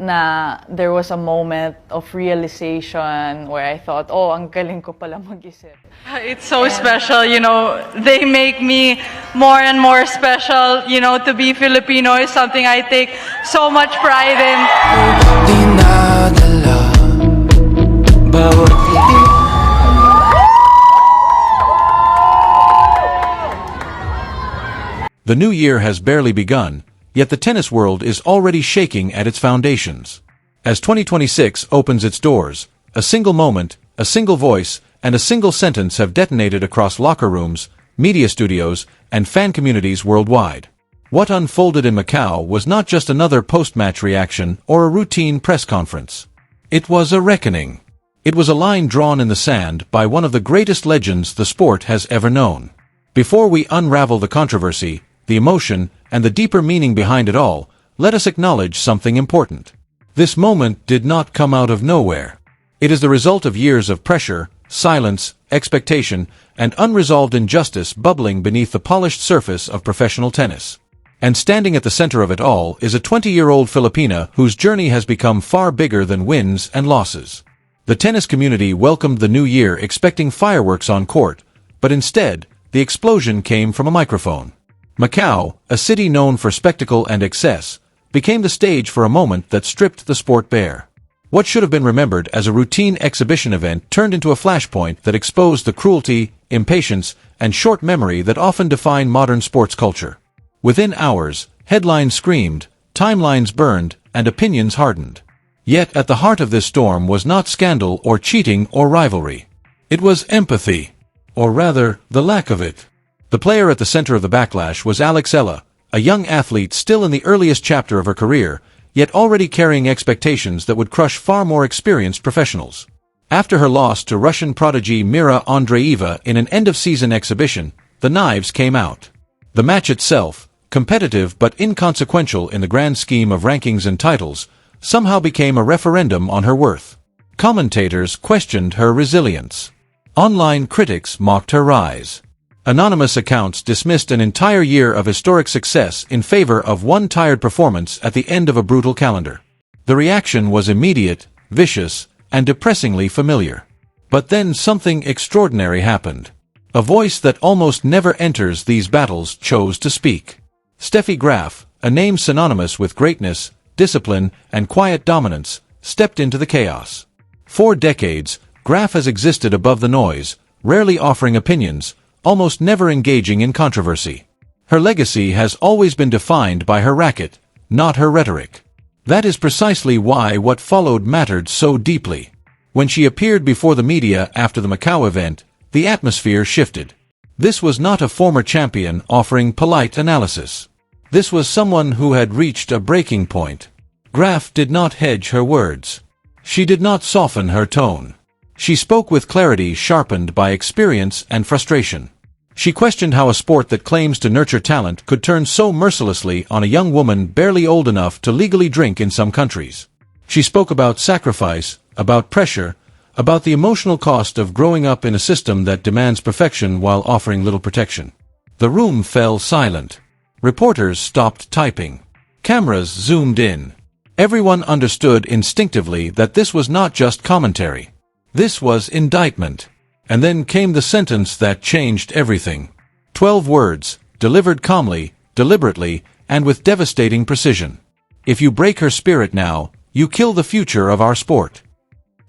na there was a moment of realization where I thought, oh, ang galing ko pala mag-isip. It's so special, you know, they make me more and more special, you know, to be Filipino is something I take so much pride in. The new year has barely begun, yet the tennis world is already shaking at its foundations. As 2026 opens its doors, a single moment, a single voice, and a single sentence have detonated across locker rooms, media studios, and fan communities worldwide. What unfolded in Macau was not just another post-match reaction or a routine press conference. It was a reckoning. It was a line drawn in the sand by one of the greatest legends the sport has ever known. Before we unravel the controversy, the emotion, and the deeper meaning behind it all, let us acknowledge something important. This moment did not come out of nowhere. It is the result of years of pressure, silence, expectation, and unresolved injustice bubbling beneath the polished surface of professional tennis. And standing at the center of it all is a 20-year-old Filipina whose journey has become far bigger than wins and losses. The tennis community welcomed the new year expecting fireworks on court, but instead, the explosion came from a microphone. Macau, a city known for spectacle and excess, became the stage for a moment that stripped the sport bare. What should have been remembered as a routine exhibition event turned into a flashpoint that exposed the cruelty, impatience, and short memory that often define modern sports culture. Within hours, headlines screamed, timelines burned, and opinions hardened. Yet at the heart of this storm was not scandal or cheating or rivalry. It was empathy. Or rather, the lack of it. The player at the center of the backlash was Alex Eala, a young athlete still in the earliest chapter of her career, yet already carrying expectations that would crush far more experienced professionals. After her loss to Russian prodigy Mira Andreeva in an end-of-season exhibition, the knives came out. The match itself, competitive but inconsequential in the grand scheme of rankings and titles, somehow became a referendum on her worth. Commentators questioned her resilience. Online critics mocked her rise. Anonymous accounts dismissed an entire year of historic success in favor of one tired performance at the end of a brutal calendar. The reaction was immediate, vicious, and depressingly familiar. But then something extraordinary happened. A voice that almost never enters these battles chose to speak. Steffi Graf, a name synonymous with greatness, discipline, and quiet dominance, stepped into the chaos. For decades, Graf has existed above the noise, rarely offering opinions, almost never engaging in controversy. Her legacy has always been defined by her racket, not her rhetoric. That is precisely why what followed mattered so deeply. When she appeared before the media after the Macau event, the atmosphere shifted. This was not a former champion offering polite analysis. This was someone who had reached a breaking point. Graf did not hedge her words. She did not soften her tone. She spoke with clarity sharpened by experience and frustration. She questioned how a sport that claims to nurture talent could turn so mercilessly on a young woman barely old enough to legally drink in some countries. She spoke about sacrifice, about pressure, about the emotional cost of growing up in a system that demands perfection while offering little protection. The room fell silent. Reporters stopped typing. Cameras zoomed in. Everyone understood instinctively that this was not just commentary. This was indictment. And then came the sentence that changed everything. 12 words, delivered calmly, deliberately, and with devastating precision. If you break her spirit now, you kill the future of our sport.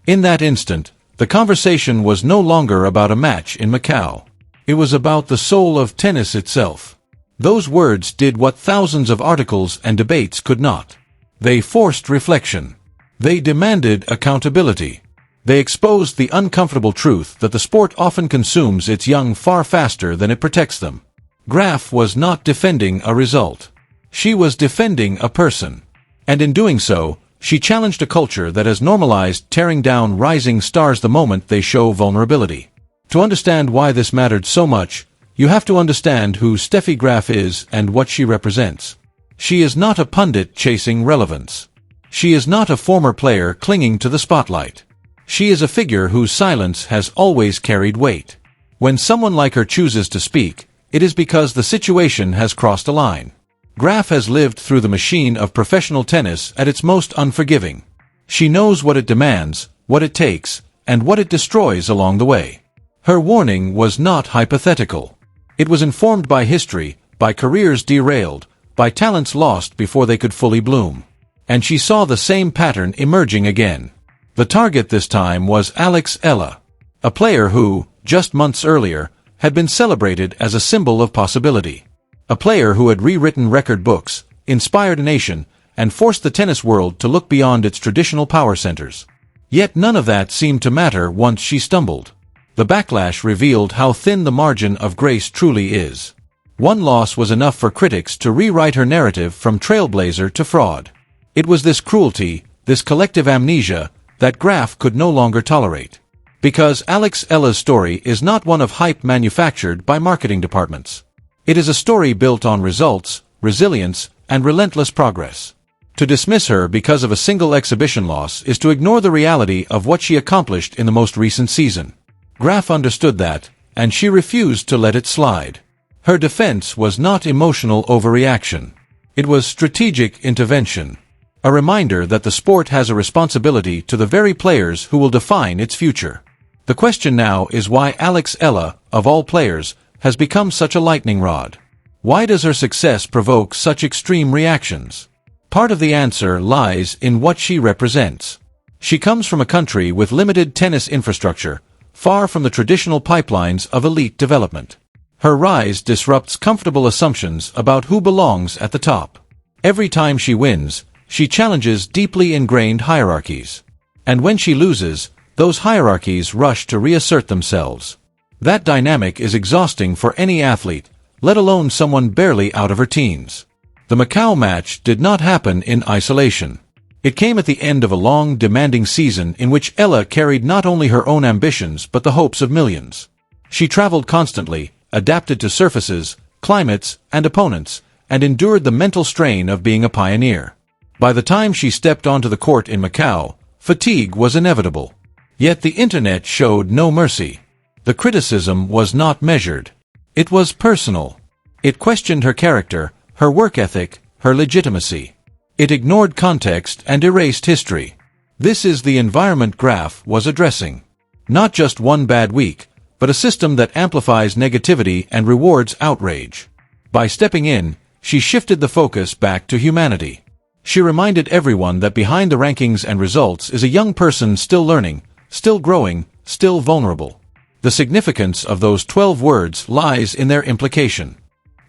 In that instant, the conversation was no longer about a match in Macau. It was about the soul of tennis itself. Those words did what thousands of articles and debates could not. They forced reflection. They demanded accountability. They exposed the uncomfortable truth that the sport often consumes its young far faster than it protects them. Graf was not defending a result. She was defending a person. And in doing so, she challenged a culture that has normalized tearing down rising stars the moment they show vulnerability. To understand why this mattered so much, you have to understand who Steffi Graf is and what she represents. She is not a pundit chasing relevance. She is not a former player clinging to the spotlight. She is a figure whose silence has always carried weight. When someone like her chooses to speak, it is because the situation has crossed a line. Graf has lived through the machine of professional tennis at its most unforgiving. She knows what it demands, what it takes, and what it destroys along the way. Her warning was not hypothetical. It was informed by history, by careers derailed, by talents lost before they could fully bloom. And she saw the same pattern emerging again. The target this time was Alex Eala, a player who, just months earlier, had been celebrated as a symbol of possibility. A player who had rewritten record books, inspired a nation, and forced the tennis world to look beyond its traditional power centers. Yet none of that seemed to matter once she stumbled. The backlash revealed how thin the margin of grace truly is. One loss was enough for critics to rewrite her narrative from trailblazer to fraud. It was this cruelty, this collective amnesia, that Graf could no longer tolerate. Because Alex Eala's story is not one of hype manufactured by marketing departments. It is a story built on results, resilience, and relentless progress. To dismiss her because of a single exhibition loss is to ignore the reality of what she accomplished in the most recent season. Graf understood that, and she refused to let it slide. Her defense was not emotional overreaction. It was strategic intervention. A reminder that the sport has a responsibility to the very players who will define its future. The question now is why Alex Eala, of all players, has become such a lightning rod. Why does her success provoke such extreme reactions? Part of the answer lies in what she represents. She comes from a country with limited tennis infrastructure, far from the traditional pipelines of elite development. Her rise disrupts comfortable assumptions about who belongs at the top. Every time she wins, she challenges deeply ingrained hierarchies. And when she loses, those hierarchies rush to reassert themselves. That dynamic is exhausting for any athlete, let alone someone barely out of her teens. The Macau match did not happen in isolation. It came at the end of a long, demanding season in which Eala carried not only her own ambitions but the hopes of millions. She traveled constantly, adapted to surfaces, climates, and opponents, and endured the mental strain of being a pioneer. By the time she stepped onto the court in Macau, fatigue was inevitable. Yet the internet showed no mercy. The criticism was not measured. It was personal. It questioned her character, her work ethic, her legitimacy. It ignored context and erased history. This is the environment Graf was addressing. Not just one bad week, but a system that amplifies negativity and rewards outrage. By stepping in, she shifted the focus back to humanity. She reminded everyone that behind the rankings and results is a young person still learning, still growing, still vulnerable. The significance of those 12 words lies in their implication.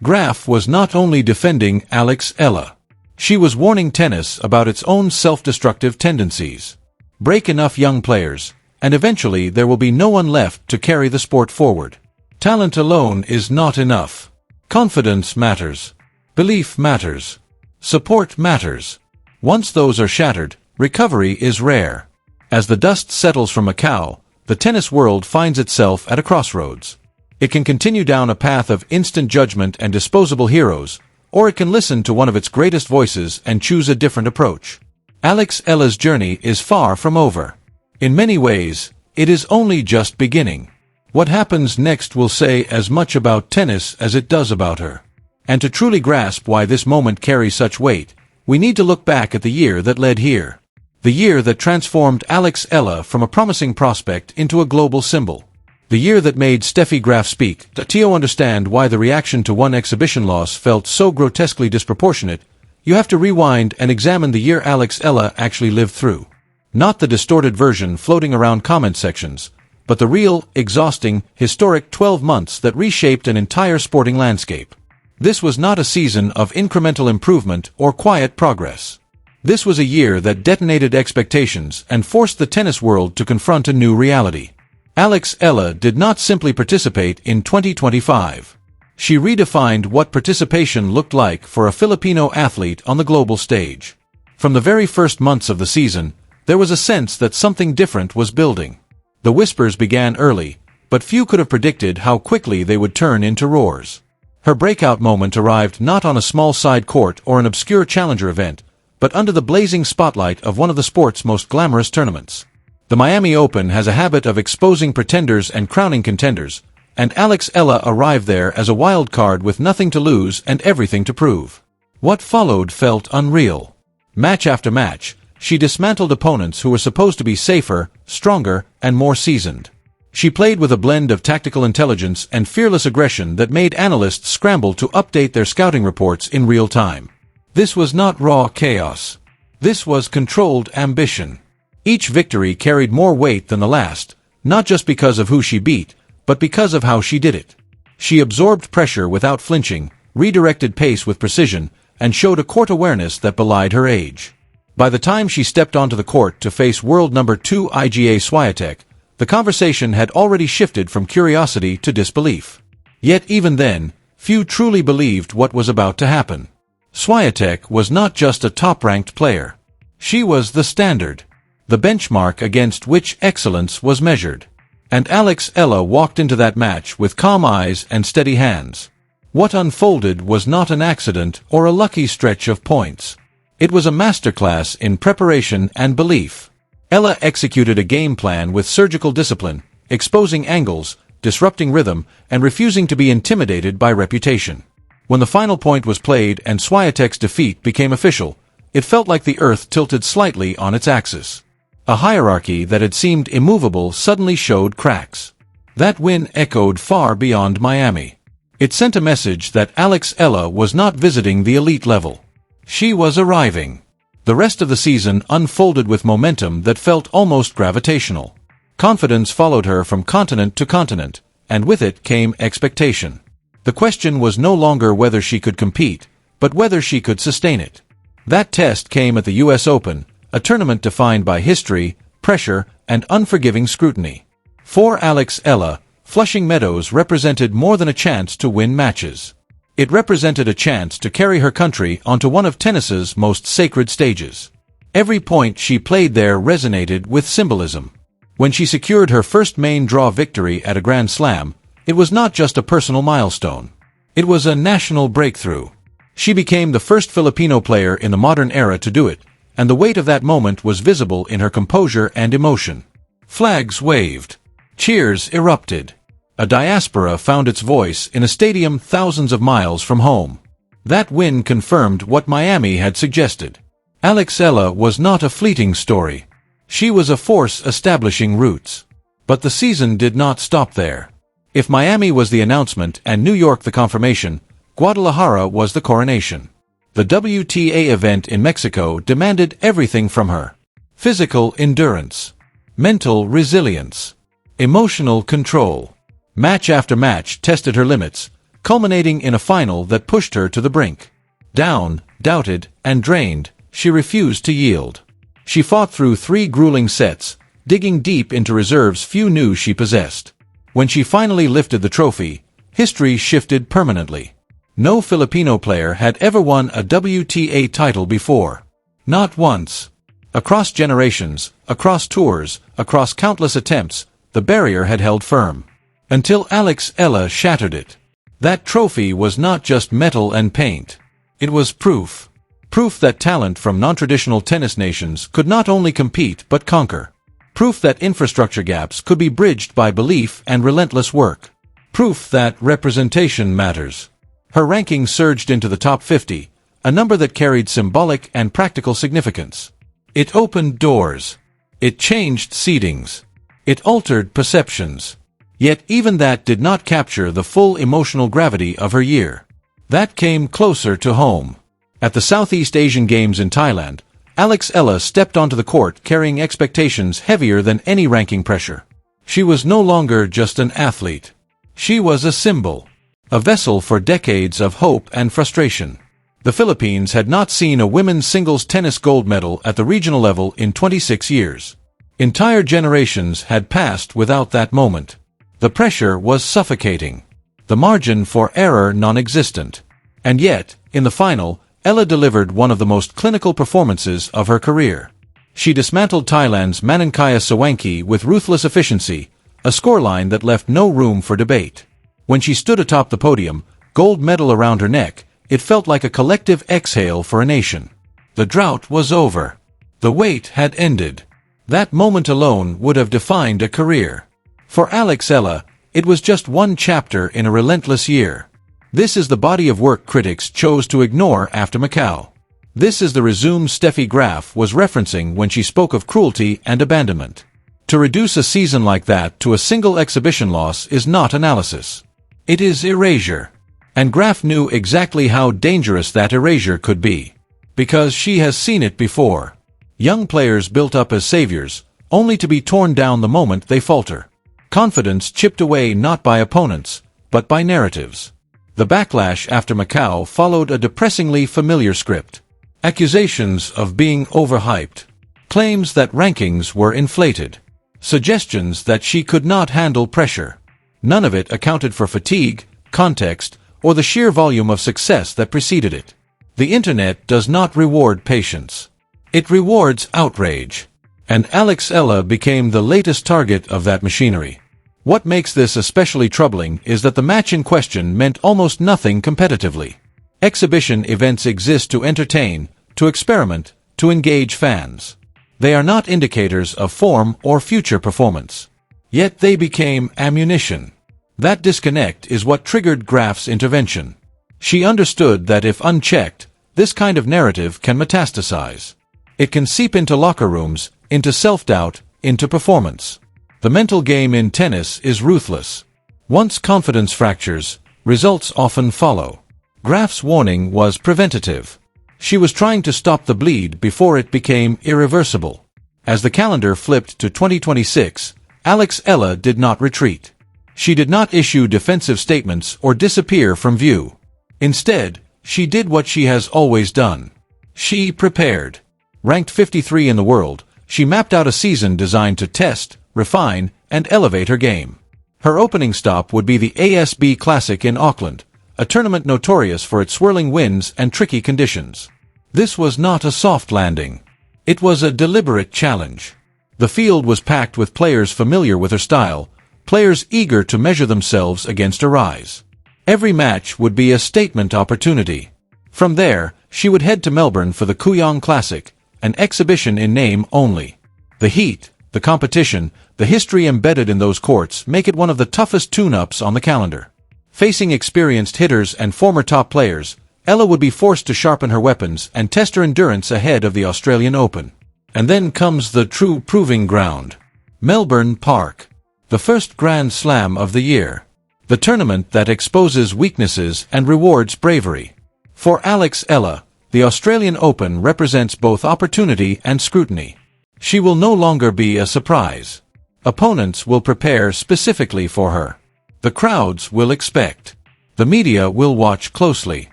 Graf was not only defending Alex Eala. She was warning tennis about its own self-destructive tendencies. Break enough young players, and eventually there will be no one left to carry the sport forward. Talent alone is not enough. Confidence matters. Belief matters. Support matters. Once those are shattered, recovery is rare. As the dust settles from Macau, the tennis world finds itself at a crossroads. It can continue down a path of instant judgment and disposable heroes, or it can listen to one of its greatest voices and choose a different approach. Alex Eala's journey is far from over. In many ways, it is only just beginning. What happens next will say as much about tennis as it does about her. And to truly grasp why this moment carries such weight, we need to look back at the year that led here. The year that transformed Alex Eala from a promising prospect into a global symbol. The year that made Steffi Graf speak. To understand why the reaction to one exhibition loss felt so grotesquely disproportionate, you have to rewind and examine the year Alex Eala actually lived through. Not the distorted version floating around comment sections, but the real, exhausting, historic 12 months that reshaped an entire sporting landscape. This was not a season of incremental improvement or quiet progress. This was a year that detonated expectations and forced the tennis world to confront a new reality. Alex Eala did not simply participate in 2025. She redefined what participation looked like for a Filipino athlete on the global stage. From the very first months of the season, there was a sense that something different was building. The whispers began early, but few could have predicted how quickly they would turn into roars. Her breakout moment arrived not on a small side court or an obscure challenger event, but under the blazing spotlight of one of the sport's most glamorous tournaments. The Miami Open has a habit of exposing pretenders and crowning contenders, and Alex Eala arrived there as a wild card with nothing to lose and everything to prove. What followed felt unreal. Match after match, she dismantled opponents who were supposed to be safer, stronger, and more seasoned. She played with a blend of tactical intelligence and fearless aggression that made analysts scramble to update their scouting reports in real time. This was not raw chaos. This was controlled ambition. Each victory carried more weight than the last, not just because of who she beat, but because of how she did it. She absorbed pressure without flinching, redirected pace with precision, and showed a court awareness that belied her age. By the time she stepped onto the court to face world number 2 Iga Swiatek, the conversation had already shifted from curiosity to disbelief. Yet even then, few truly believed what was about to happen. Swiatek was not just a top-ranked player. She was the standard, the benchmark against which excellence was measured. And Alex Eala walked into that match with calm eyes and steady hands. What unfolded was not an accident or a lucky stretch of points. It was a masterclass in preparation and belief. Eala executed a game plan with surgical discipline, exposing angles, disrupting rhythm, and refusing to be intimidated by reputation. When the final point was played and Swiatek's defeat became official, it felt like the earth tilted slightly on its axis. A hierarchy that had seemed immovable suddenly showed cracks. That win echoed far beyond Miami. It sent a message that Alex Eala was not visiting the elite level. She was arriving. The rest of the season unfolded with momentum that felt almost gravitational. Confidence followed her from continent to continent, and with it came expectation. The question was no longer whether she could compete, but whether she could sustain it. That test came at the US Open, a tournament defined by history, pressure, and unforgiving scrutiny. For Alex Eala, Flushing Meadows represented more than a chance to win matches. It represented a chance to carry her country onto one of tennis's most sacred stages. Every point she played there resonated with symbolism. When she secured her first main draw victory at a Grand Slam, it was not just a personal milestone. It was a national breakthrough. She became the first Filipino player in the modern era to do it, and the weight of that moment was visible in her composure and emotion. Flags waved. Cheers erupted. A diaspora found its voice in a stadium thousands of miles from home. That win confirmed what Miami had suggested. Alex Eala was not a fleeting story. She was a force establishing roots. But the season did not stop there. If Miami was the announcement and New York the confirmation, Guadalajara was the coronation. The WTA event in Mexico demanded everything from her. Physical endurance, mental resilience, emotional control. Match after match tested her limits, culminating in a final that pushed her to the brink. Down, doubted, and drained, she refused to yield. She fought through 3 grueling sets, digging deep into reserves few knew she possessed. When she finally lifted the trophy, history shifted permanently. No Filipino player had ever won a WTA title before. Not once. Across generations, across tours, across countless attempts, the barrier had held firm. Until Alex Eala shattered it. That trophy was not just metal and paint. It was proof. Proof that talent from non-traditional tennis nations could not only compete but conquer. Proof that infrastructure gaps could be bridged by belief and relentless work. Proof that representation matters. Her ranking surged into the top 50, a number that carried symbolic and practical significance. It opened doors. It changed seedings. It altered perceptions. Yet even that did not capture the full emotional gravity of her year. That came closer to home. At the Southeast Asian Games in Thailand, Alex Eala stepped onto the court carrying expectations heavier than any ranking pressure. She was no longer just an athlete. She was a symbol, a vessel for decades of hope and frustration. The Philippines had not seen a women's singles tennis gold medal at the regional level in 26 years. Entire generations had passed without that moment. The pressure was suffocating. The margin for error non-existent. And yet, in the final, Eala delivered one of the most clinical performances of her career. She dismantled Thailand's Manankaya Sawanki with ruthless efficiency, a scoreline that left no room for debate. When she stood atop the podium, gold medal around her neck, it felt like a collective exhale for a nation. The drought was over. The wait had ended. That moment alone would have defined a career. For Alex Eala, it was just one chapter in a relentless year. This is the body of work critics chose to ignore after Macau. This is the resume Steffi Graf was referencing when she spoke of cruelty and abandonment. To reduce a season like that to a single exhibition loss is not analysis. It is erasure. And Graf knew exactly how dangerous that erasure could be. Because she has seen it before. Young players built up as saviors, only to be torn down the moment they falter. Confidence chipped away not by opponents, but by narratives. The backlash after Macau followed a depressingly familiar script. Accusations of being overhyped. Claims that rankings were inflated. Suggestions that she could not handle pressure. None of it accounted for fatigue, context, or the sheer volume of success that preceded it. The internet does not reward patience. It rewards outrage. And Alex Eala became the latest target of that machinery. What makes this especially troubling is that the match in question meant almost nothing competitively. Exhibition events exist to entertain, to experiment, to engage fans. They are not indicators of form or future performance. Yet they became ammunition. That disconnect is what triggered Graf's intervention. She understood that if unchecked, this kind of narrative can metastasize. It can seep into locker rooms, into self-doubt, into performance. The mental game in tennis is ruthless. Once confidence fractures, results often follow. Graf's warning was preventative. She was trying to stop the bleed before it became irreversible. As the calendar flipped to 2026, Alex Eala did not retreat. She did not issue defensive statements or disappear from view. Instead, she did what she has always done. She prepared. Ranked 53 in the world, she mapped out a season designed to test, refine, and elevate her game. Her opening stop would be the ASB Classic in Auckland, a tournament notorious for its swirling winds and tricky conditions. This was not a soft landing. It was a deliberate challenge. The field was packed with players familiar with her style, players eager to measure themselves against her rise. Every match would be a statement opportunity. From there, she would head to Melbourne for the Kooyong Classic, an exhibition in name only. The heat, the competition, the history embedded in those courts make it one of the toughest tune-ups on the calendar. Facing experienced hitters and former top players, Eala would be forced to sharpen her weapons and test her endurance ahead of the Australian Open. And then comes the true proving ground. Melbourne Park. The first Grand Slam of the year. The tournament that exposes weaknesses and rewards bravery. For Alex Eala, the Australian Open represents both opportunity and scrutiny. She will no longer be a surprise. Opponents will prepare specifically for her. The crowds will expect. The media will watch closely.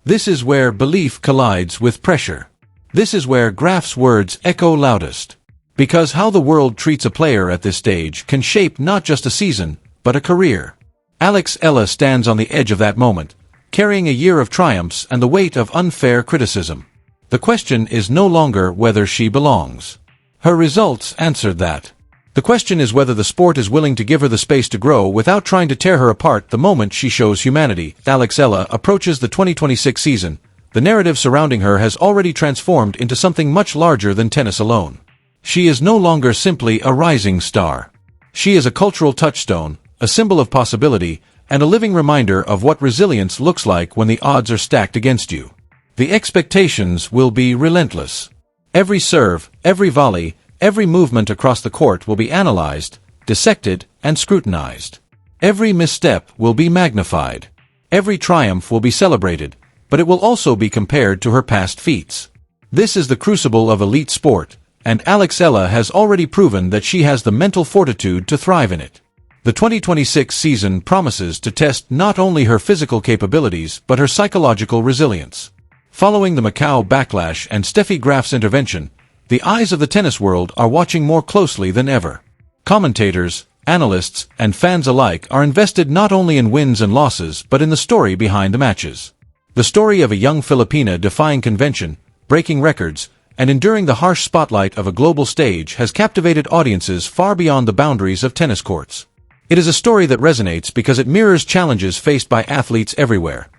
This is where belief collides with pressure. This is where Graf's words echo loudest. Because how the world treats a player at this stage can shape not just a season, but a career. Alex Eala stands on the edge of that moment, carrying a year of triumphs and the weight of unfair criticism. The question is no longer whether she belongs. Her results answered that. The question is whether the sport is willing to give her the space to grow without trying to tear her apart the moment she shows humanity. Alex Eala approaches the 2026 season. The narrative surrounding her has already transformed into something much larger than tennis alone. She is no longer simply a rising star. She is a cultural touchstone, a symbol of possibility, and a living reminder of what resilience looks like when the odds are stacked against you. The expectations will be relentless. Every serve, every volley, every movement across the court will be analyzed, dissected, and scrutinized. Every misstep will be magnified. Every triumph will be celebrated, but it will also be compared to her past feats. This is the crucible of elite sport, and Alex Eala has already proven that she has the mental fortitude to thrive in it. The 2026 season promises to test not only her physical capabilities but her psychological resilience. Following the Macau backlash and Steffi Graf's intervention, the eyes of the tennis world are watching more closely than ever. Commentators, analysts, and fans alike are invested not only in wins and losses but in the story behind the matches. The story of a young Filipina defying convention, breaking records, and enduring the harsh spotlight of a global stage has captivated audiences far beyond the boundaries of tennis courts. It is a story that resonates because it mirrors challenges faced by athletes everywhere.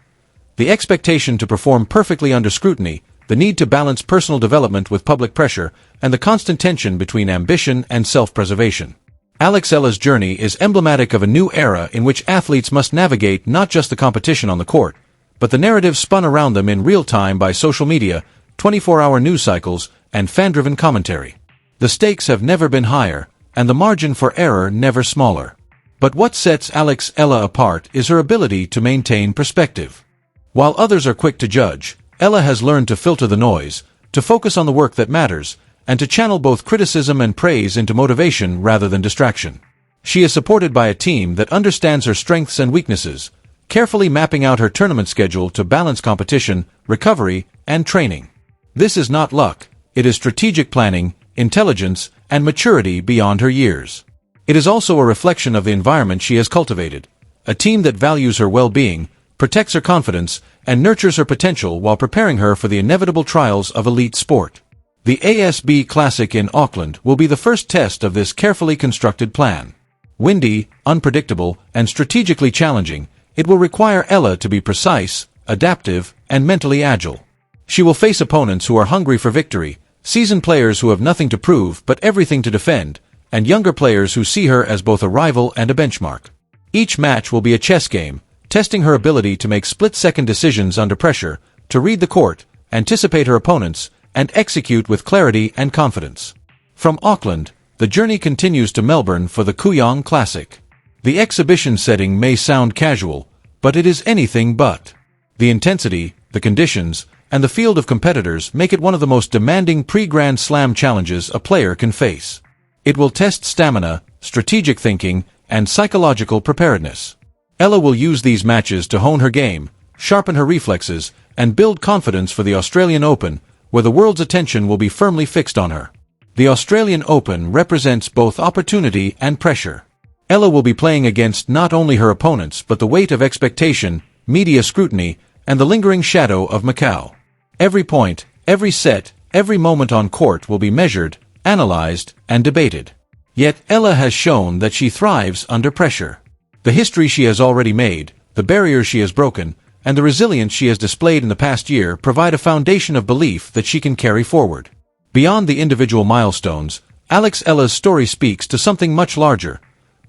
The expectation to perform perfectly under scrutiny, the need to balance personal development with public pressure, and the constant tension between ambition and self-preservation. Alex Eala's journey is emblematic of a new era in which athletes must navigate not just the competition on the court, but the narrative spun around them in real time by social media, 24-hour news cycles, and fan-driven commentary. The stakes have never been higher, and the margin for error never smaller. But what sets Alex Eala apart is her ability to maintain perspective. While others are quick to judge, Eala has learned to filter the noise, to focus on the work that matters, and to channel both criticism and praise into motivation rather than distraction. She is supported by a team that understands her strengths and weaknesses, carefully mapping out her tournament schedule to balance competition, recovery, and training. This is not luck, it is strategic planning, intelligence, and maturity beyond her years. It is also a reflection of the environment she has cultivated, a team that values her well-being, protects her confidence, and nurtures her potential while preparing her for the inevitable trials of elite sport. The ASB Classic in Auckland will be the first test of this carefully constructed plan. Windy, unpredictable, and strategically challenging, it will require Eala to be precise, adaptive, and mentally agile. She will face opponents who are hungry for victory, seasoned players who have nothing to prove but everything to defend, and younger players who see her as both a rival and a benchmark. Each match will be a chess game, testing her ability to make split-second decisions under pressure, to read the court, anticipate her opponents, and execute with clarity and confidence. From Auckland, the journey continues to Melbourne for the Kooyong Classic. The exhibition setting may sound casual, but it is anything but. The intensity, the conditions, and the field of competitors make it one of the most demanding pre-Grand Slam challenges a player can face. It will test stamina, strategic thinking, and psychological preparedness. Eala will use these matches to hone her game, sharpen her reflexes, and build confidence for the Australian Open, where the world's attention will be firmly fixed on her. The Australian Open represents both opportunity and pressure. Eala will be playing against not only her opponents but the weight of expectation, media scrutiny, and the lingering shadow of Macau. Every point, every set, every moment on court will be measured, analyzed, and debated. Yet Eala has shown that she thrives under pressure. The history she has already made, the barriers she has broken, and the resilience she has displayed in the past year provide a foundation of belief that she can carry forward. Beyond the individual milestones, Alex Eala's story speaks to something much larger: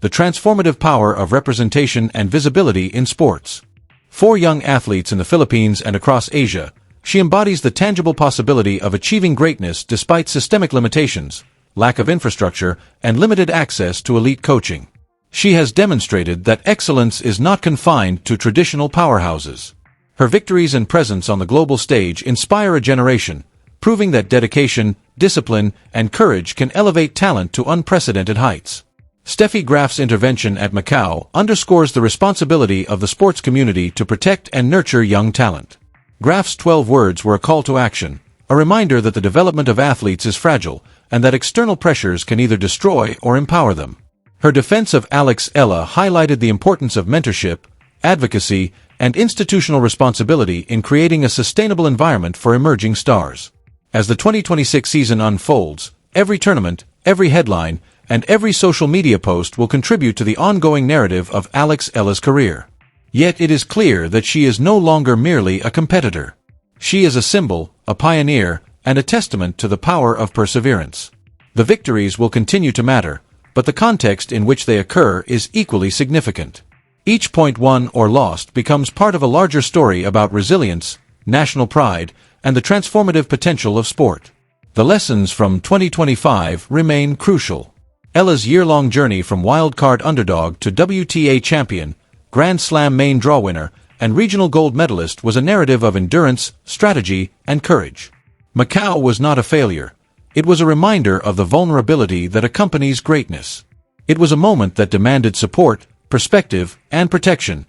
the transformative power of representation and visibility in sports. For young athletes in the Philippines and across Asia, she embodies the tangible possibility of achieving greatness despite systemic limitations, lack of infrastructure, and limited access to elite coaching. She has demonstrated that excellence is not confined to traditional powerhouses. Her victories and presence on the global stage inspire a generation, proving that dedication, discipline, and courage can elevate talent to unprecedented heights. Steffi Graf's intervention at Macau underscores the responsibility of the sports community to protect and nurture young talent. Graf's 12 words were a call to action, a reminder that the development of athletes is fragile, and that external pressures can either destroy or empower them. Her defense of Alex Eala highlighted the importance of mentorship, advocacy, and institutional responsibility in creating a sustainable environment for emerging stars. As the 2026 season unfolds, every tournament, every headline, and every social media post will contribute to the ongoing narrative of Alex Eala's career. Yet it is clear that she is no longer merely a competitor. She is a symbol, a pioneer, and a testament to the power of perseverance. The victories will continue to matter, but the context in which they occur is equally significant. Each point won or lost becomes part of a larger story about resilience, national pride, and the transformative potential of sport. The lessons from 2025 remain crucial. Eala's year-long journey from wildcard underdog to WTA champion, Grand Slam main draw winner, and regional gold medalist was a narrative of endurance, strategy, and courage. Macau was not a failure. It was a reminder of the vulnerability that accompanies greatness. It was a moment that demanded support, perspective, and protection,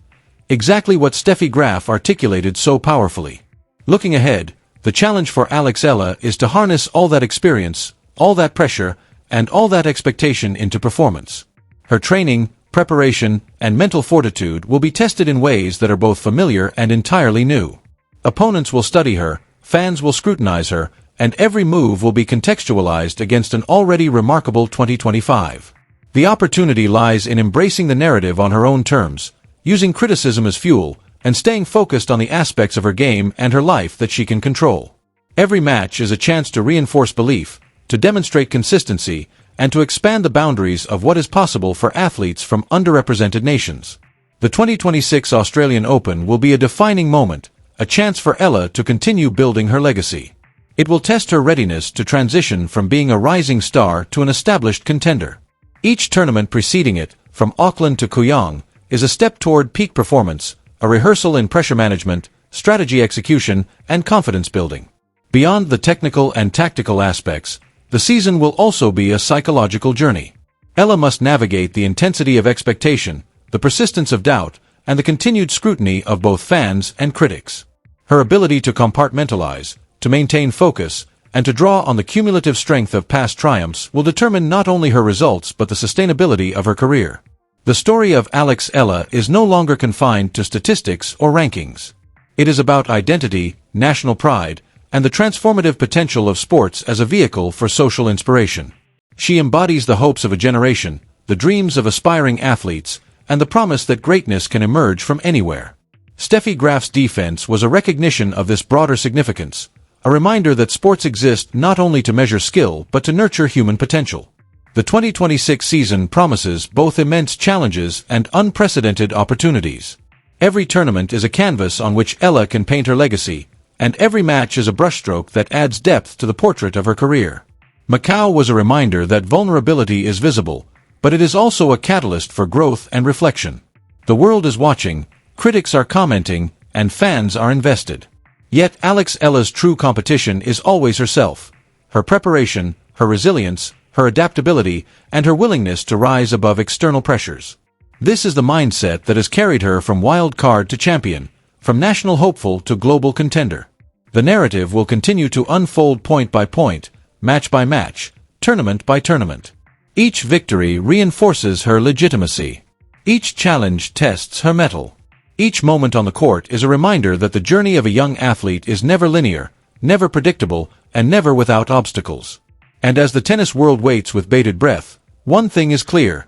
exactly what Steffi Graf articulated so powerfully. Looking ahead, the challenge for Alex Eala is to harness all that experience, all that pressure, and all that expectation into performance. Her training, preparation, and mental fortitude will be tested in ways that are both familiar and entirely new. Opponents will study her, fans will scrutinize her, and every move will be contextualized against an already remarkable 2025. The opportunity lies in embracing the narrative on her own terms, using criticism as fuel, and staying focused on the aspects of her game and her life that she can control. Every match is a chance to reinforce belief, to demonstrate consistency, and to expand the boundaries of what is possible for athletes from underrepresented nations. The 2026 Australian Open will be a defining moment, a chance for Eala to continue building her legacy. It will test her readiness to transition from being a rising star to an established contender. Each tournament preceding it, from Auckland to Kooyong, is a step toward peak performance, a rehearsal in pressure management, strategy execution, and confidence building. Beyond the technical and tactical aspects, the season will also be a psychological journey. Eala must navigate the intensity of expectation, the persistence of doubt, and the continued scrutiny of both fans and critics. Her ability to compartmentalize, to maintain focus, and to draw on the cumulative strength of past triumphs will determine not only her results but the sustainability of her career. The story of Alex Eala is no longer confined to statistics or rankings. It is about identity, national pride, and the transformative potential of sports as a vehicle for social inspiration. She embodies the hopes of a generation, the dreams of aspiring athletes, and the promise that greatness can emerge from anywhere. Steffi Graf's defense was a recognition of this broader significance, a reminder that sports exist not only to measure skill but to nurture human potential. The 2026 season promises both immense challenges and unprecedented opportunities. Every tournament is a canvas on which Eala can paint her legacy, and every match is a brushstroke that adds depth to the portrait of her career. Macau was a reminder that vulnerability is visible, but it is also a catalyst for growth and reflection. The world is watching, critics are commenting, and fans are invested. Yet Alex Eala's true competition is always herself, her preparation, her resilience, her adaptability, and her willingness to rise above external pressures. This is the mindset that has carried her from wild card to champion, from national hopeful to global contender. The narrative will continue to unfold point by point, match by match, tournament by tournament. Each victory reinforces her legitimacy. Each challenge tests her mettle. Each moment on the court is a reminder that the journey of a young athlete is never linear, never predictable, and never without obstacles. And as the tennis world waits with bated breath, one thing is clear.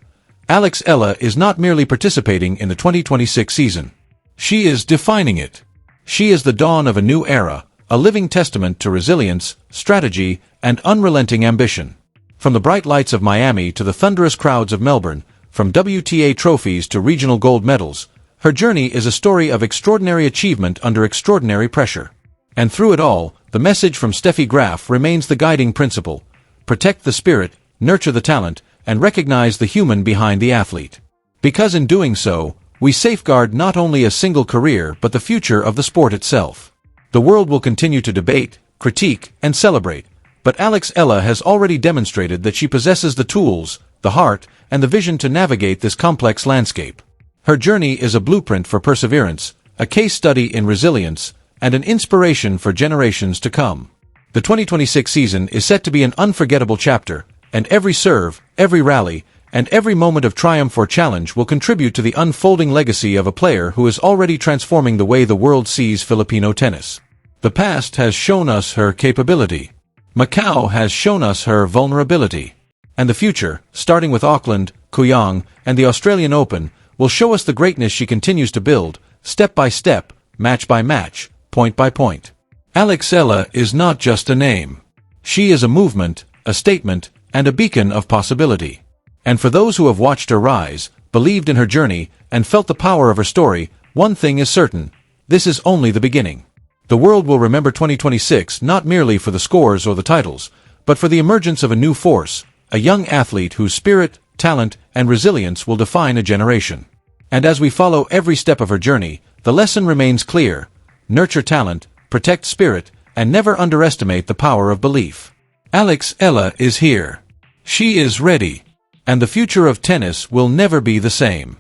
Alex Eala is not merely participating in the 2026 season. She is defining it. She is the dawn of a new era, a living testament to resilience, strategy, and unrelenting ambition. From the bright lights of Miami to the thunderous crowds of Melbourne, from WTA trophies to regional gold medals, her journey is a story of extraordinary achievement under extraordinary pressure. And through it all, the message from Steffi Graf remains the guiding principle: protect the spirit, nurture the talent, and recognize the human behind the athlete. Because in doing so, we safeguard not only a single career but the future of the sport itself. The world will continue to debate, critique, and celebrate, but Alex Eala has already demonstrated that she possesses the tools, the heart, and the vision to navigate this complex landscape. Her journey is a blueprint for perseverance, a case study in resilience, and an inspiration for generations to come. The 2026 season is set to be an unforgettable chapter, and every serve, every rally, and every moment of triumph or challenge will contribute to the unfolding legacy of a player who is already transforming the way the world sees Filipino tennis. The past has shown us her capability. Macau has shown us her vulnerability. And the future, starting with Auckland, Kooyong, and the Australian Open, will show us the greatness she continues to build, step by step, match by match, point by point. Alex Eala is not just a name. She is a movement, a statement, and a beacon of possibility. And for those who have watched her rise, believed in her journey, and felt the power of her story, one thing is certain: this is only the beginning. The world will remember 2026 not merely for the scores or the titles, but for the emergence of a new force, a young athlete whose spirit, talent, and resilience will define a generation. And as we follow every step of her journey, the lesson remains clear: nurture talent, protect spirit, and never underestimate the power of belief. Alex Eala is here. She is ready. And the future of tennis will never be the same.